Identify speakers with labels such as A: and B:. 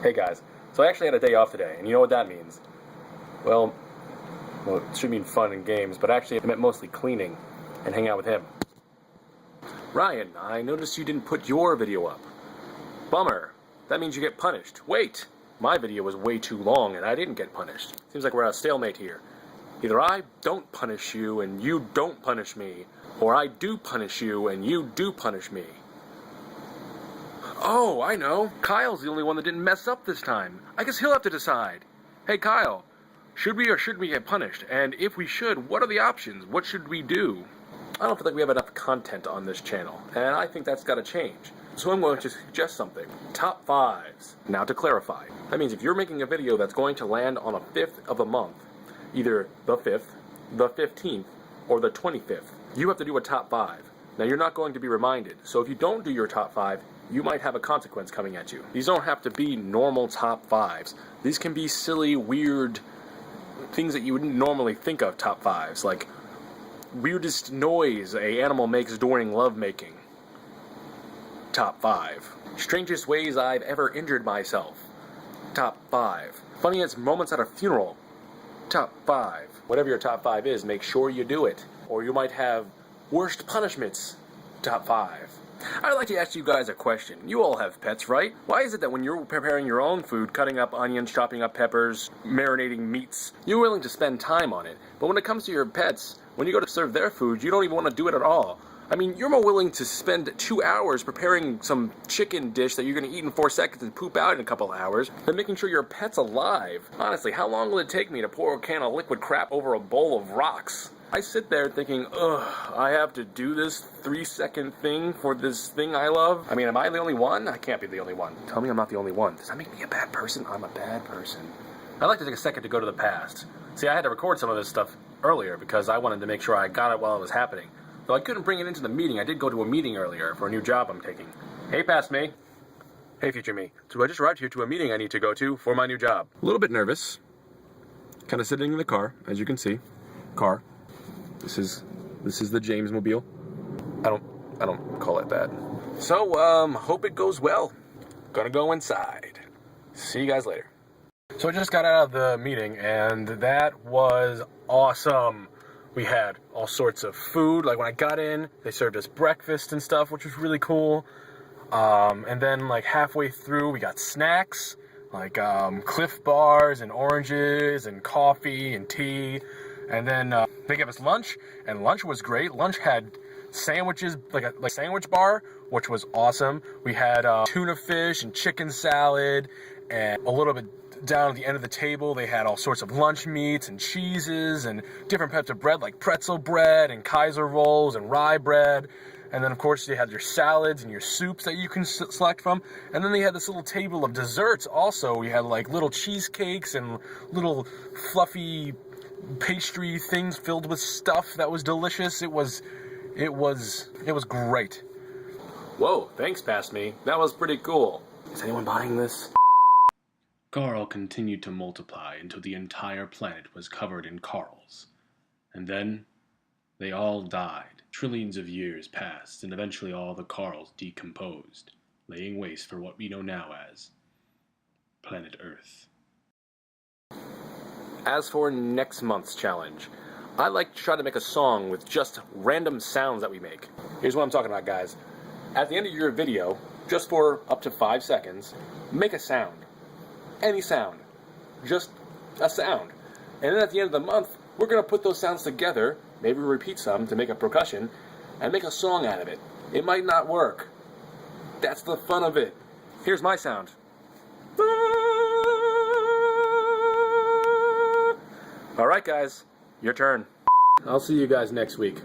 A: Hey guys, so I actually had a day off today, and you know what that means? Well, it should mean fun and games, but actually it meant mostly cleaning and hang out with him. Ryan, I noticed you didn't put your video up. Bummer. That means you get punished. Wait! My video was way too long and I didn't get punished. Seems like we're at a stalemate here. Either I don't punish you and you don't punish me, or I do punish you and you do punish me. Oh, I know. Kyle's the only one that didn't mess up this time. I guess he'll have to decide. Hey, Kyle, should we or shouldn't we get punished? And if we should, what are the options? What should we do? I don't feel like we have enough content on this channel, and I think that's got to change. So I'm going to suggest something. Top 5s. Now to clarify, that means if you're making a video that's going to land on a 5th of a month, either the 5th, the 15th, or the 25th, you have to do a top 5. Now you're not going to be reminded, so if you don't do your top 5, you might have a consequence coming at you. These don't have to be normal top 5s. These can be silly, weird things that you wouldn't normally think of top 5s, like weirdest noise a animal makes during lovemaking. Top 5. Strangest ways I've ever injured myself. Top 5. Funniest moments at a funeral. Top 5. Whatever your top 5 is, make sure you do it. Or you might have worst punishments. Top 5. I'd like to ask you guys a question. You all have pets, right? Why is it that when you're preparing your own food, cutting up onions, chopping up peppers, marinating meats, you're willing to spend time on it? But when it comes to your pets, when you go to serve their food, you don't even want to do it at all. I mean, you're more willing to spend 2 hours preparing some chicken dish that you're going to eat in 4 seconds and poop out in a couple hours than making sure your pet's alive. Honestly, how long will it take me to pour a can of liquid crap over a bowl of rocks? I sit there thinking, ugh, I have to do this 3-second thing for this thing I love? I mean, am I the only one? I can't be the only one. Tell me I'm not the only one. Does that make me a bad person? I'm a bad person. I'd like to take a second to go to the past. See, I had to record some of this stuff earlier because I wanted to make sure I got it while it was happening. Though I couldn't bring it into the meeting, I did go to a meeting earlier for a new job I'm taking. Hey, past me. Hey, future me. So I just arrived here to a meeting I need to go to for my new job. A little bit nervous. Kind of sitting in the car, as you can see. Car. This is the James Mobile. I don't call it that. So, hope it goes well. Gonna go inside. See you guys later. So I just got out of the meeting, and that was awesome. We had all sorts of food. Like when I got in, they served us breakfast and stuff, which was really cool. And then like halfway through, we got snacks, like Cliff Bars and oranges and coffee and tea. And then they gave us lunch, and lunch was great. Lunch had sandwiches, like a sandwich bar, which was awesome. We had tuna fish and chicken salad, and a little bit down at the end of the table, they had all sorts of lunch meats and cheeses and different types of bread, like pretzel bread and Kaiser rolls and rye bread. And then, of course, you had your salads and your soups that you can select from. And then they had this little table of desserts also. We had like little cheesecakes and little fluffy pastry things filled with stuff that was delicious. It was great. Whoa, thanks, past me. That was pretty cool. Is anyone buying this?
B: Carl continued to multiply until the entire planet was covered in Carls. And then they all died. Trillions of years passed, and eventually all the Carls decomposed, laying waste for what we know now as planet Earth.
A: As for next month's challenge, I like to try to make a song with just random sounds that we make. Here's what I'm talking about, guys. At the end of your video, just for up to 5 seconds, make a sound. Any sound. Just a sound. And then at the end of the month, we're going to put those sounds together, maybe repeat some to make a percussion, and make a song out of it. It might not work. That's the fun of it. Here's my sound. Alright guys, your turn. I'll see you guys next week.